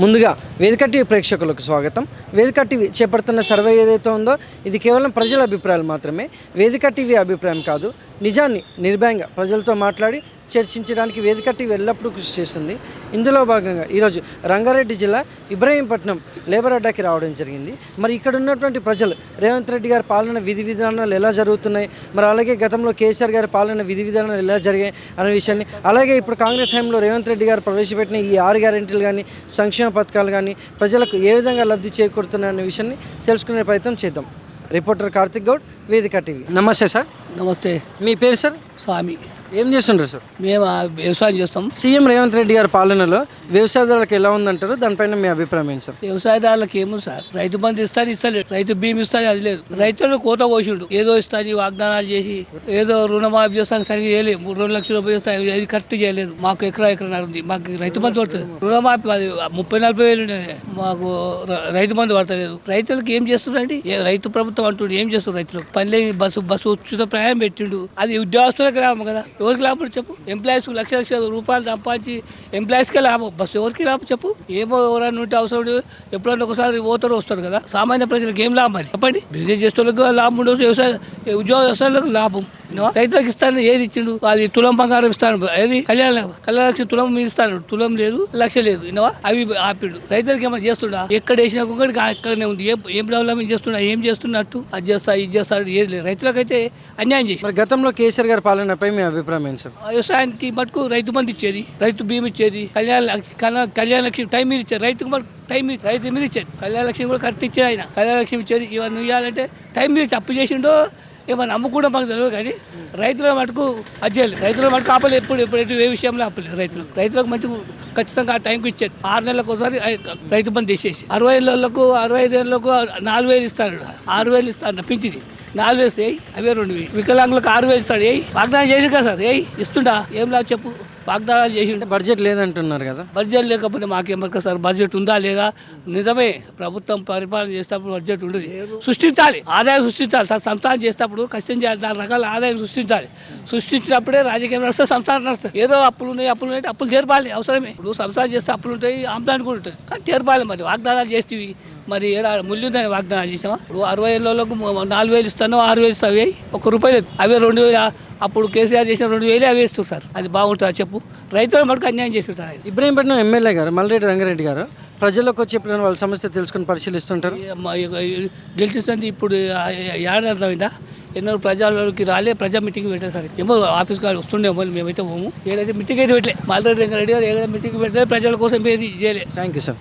ముందుగా వేదిక టీవీ ప్రేక్షకులకు స్వాగతం. వేదిక టీవీ చేపడుతున్న సర్వే ఏదైతే ఉందో ఇది కేవలం ప్రజల అభిప్రాయాలు మాత్రమే. వేదిక టీవీ అభిప్రాయం కాదు. నిజాన్ని నిర్భయంగా ప్రజలతో మాట్లాడి చర్చించడానికి వేదిక టీవీ ఎల్లప్పుడూ కృషి చేస్తుంది. ఇందులో భాగంగా ఈరోజు రంగారెడ్డి జిల్లా ఇబ్రహీంపట్నం లేబర్ అడ్డాకి రావడం జరిగింది. మరి ఇక్కడ ఉన్నటువంటి ప్రజలు రేవంత్ రెడ్డి గారి పాలన విధి విధానాలు ఎలా జరుగుతున్నాయి, మరి అలాగే గతంలో కేసీఆర్ గారి పాలన విధి విధానాలు ఎలా జరిగాయి అనే విషయాన్ని, అలాగే ఇప్పుడు కాంగ్రెస్ హయాంలో రేవంత్ రెడ్డి గారు ప్రవేశపెట్టిన ఈ 6 గ్యారెంటీలు కానీ సంక్షేమ పథకాలు కానీ ప్రజలకు ఏ విధంగా లబ్ధి చేకూరుతున్నాయి అనే విషయాన్ని తెలుసుకునే ప్రయత్నం చేద్దాం. రిపోర్టర్ కార్తిక్ గౌడ్, వేదిక టీవీ. నమస్తే సార్. నమస్తే. మీ పేరు సార్? స్వామి. ఏం చేస్తుంటారు సార్? మేము వ్యవసాయం చేస్తాం. సీఎం రేవంత్ రెడ్డి గారి పాలనలో వ్యవసాయదారులకు ఎలా ఉందంటారు, దానిపైన మీ అభిప్రాయం ఏంటి సార్? వ్యవసాయదారులకు ఏముంది సార్, రైతు బంధు ఇస్తాను ఇస్తలేదు, రైతు బీమా ఇస్తాను అది లేదు, రైతులు కోత కోసిండు, ఏదో ఇస్తాను వాగ్దానాలు చేసి ఏదో రుణమాఫీ చేస్తాను సరిగ్గా చేయలేదు, 2 లక్షల రూపాయలు ఇస్తాను ఇది కరెక్ట్ చేయలేదు. మాకు ఎకరా ఉంది, మాకు రైతు బంధు పడుతుంది, రుణమాఫీ 30-40 వేలు మాకు రైతు బంధు పడతలేదు. రైతులకు ఏం చేస్తున్నారండి, రైతు ప్రభుత్వం అంటుండే ఏం చేస్తున్నారు రైతులకు? పనిలే బస్సు ఉచిత ప్రయాణం పెట్టిండు, అది ఉద్యోగస్తులకు లాభం కదా, ఎవరికి లాభం చెప్పు? ఎంప్లాయీస్ లక్షల రూపాయలు సంపాదించి ఎంప్లాయీస్కే లాభం, బస్సు ఎవరికి లాభం చెప్పు? ఏమో ఎవరైనా ఉంటే అవసరం ఎప్పుడన్నా ఒకసారి ఓతరు వస్తారు కదా, సామాన్య ప్రజలకు ఏం లాభం అని చెప్పండి? బిజినెస్ చేసేవాళ్ళకి లాభం ఉండదు, వ్యవసాయ ఉద్యోగస్తులకు లాభం. రైతులకు ఇస్తాను ఏది ఇచ్చిండు, అది తులం బంగారం ఇస్తాను, ఏది కళ్యాణ లక్ష్మి తులం మీరు ఇస్తాను, తులం లేదు, లక్ష లేదు, అవి ఆపిండు. రైతులకి ఏమైనా చేస్తుండా? ఎక్కడ వేసినా ఒకటి అక్కడనే ఉంది, ఏం డెవలప్మెంట్ చేస్తున్నా, ఏం చేస్తున్నట్టు, అది చేస్తా ఇది చేస్తాడు, ఏది లేదు. రైతులకైతే అన్యాయం చేసి. మరి గతంలో కేసీఆర్ గారి పాలనపై మీ అభిప్రాయం ఏంటి సార్? వ్యవసాయానికి మటుకు రైతు బంధు ఇచ్చేది, రైతు బీమా ఇచ్చేది, కళ్యాణ లక్ష్మి టైం మీద ఇచ్చేది, రైతుకు మటుకు టైం మీద రైతు మీద ఇచ్చేది, కళ్యాణ లక్ష్మి కూడా కరెక్ట్ ఇచ్చేది. ఆయన కళ్యాణ లక్ష్మి ఇచ్చేది, ఇవన్నీ ఇవ్వాలంటే టైం మీద అప్పు చేసిండో ఏమన్నా అమ్ముకుంటే మాకు తెలియదు, కానీ రైతుల మటుకు అది చేయలేదు. రైతుల మటుకు ఆపలేదు, ఎప్పుడు ఏ విషయంలో ఆపలేదు. రైతులకు మంచి ఖచ్చితంగా ఆ టైంకి ఇచ్చేది. 6 నెలలకు ఒకసారి రైతు బంధు తీసేసి 60 ఏళ్ళకు 65 ఏళ్ళకు 4,000 ఇస్తాడు, 6,000 ఇస్తాడు పింఛది, 4,000 వేస్తే అవే 2,000. వికలాంగులకు 6,000 ఇస్తాడు. వాగ్దానం చేసి కదా సార్, ఇస్తుంటా ఏం లేదు చెప్పు? వాగ్దానాలు చేసి ఉంటే. బడ్జెట్ లేదంటున్నారు కదా, బడ్జెట్ లేకపోతే మాకేమరక సార్? బడ్జెట్ ఉందా లేదా? నిజమే, ప్రభుత్వం పరిపాలన చేసేటప్పుడు బడ్జెట్ ఉండదు, సృష్టించాలి, ఆదాయం సృష్టించాలి సార్. సంస్థానం చేసేటప్పుడు కష్టం చేయాలి, 4 రకాల ఆదాయం సృష్టించాలి. సృష్టించినప్పుడే రాజకీయం నడుస్తుంది, సంస్థానం నడుస్తుంది. ఏదో అప్పులు ఉన్నాయి అంటే అప్పులు తీర్పాలి, అవసరమే. ఇప్పుడు సంస్థానం చేస్తే అప్పులు ఉంటాయి, ఆమ్దానికి కూడా ఉంటుంది, కానీ తీర్పాలి. మరి వాగ్దానాలు చేస్తేవి మరి ఏడా ముల్లుందని వాగ్దానాలు చేసామా? ఇప్పుడు 60 ఏళ్ళకు 4,000 ఇస్తాను, 6,000 ఇస్తావు, ₹1 లేదు, అవే 2,000. అప్పుడు కేసీఆర్ చేసిన 2,000 అవే ఇస్తారు సార్. అది బాగుంటుందా చెప్పు? రైతుల మటుకు అన్యాయం చేస్తుంటారు. ఇబ్రహీంపట్నం ఎమ్మెల్యే గారు మల్రెడ్డి రంగారెడ్డి గారు ప్రజలకు వచ్చి ఎప్పుడైనా వాళ్ళ సమస్య తెలుసుకొని పరిశీలిస్తుంటారు. గెలిచింది ఇప్పుడు ఏడాదిందా, ఎన్నో ప్రజలకి రాలే, ప్రజా మీటింగ్ పెట్టారు సార్. ఏమో ఆఫీస్ కాదు వస్తుండే, మేమైతే పోము, ఏదైతే మీటింగ్ అయితే పెట్టలే. మల్రెడ్డి రంగారెడ్డి గారు ఏదైనా మీటింగ్ పెట్టలే, ప్రజల కోసం ఏది చేయలేదు. Thank you sir.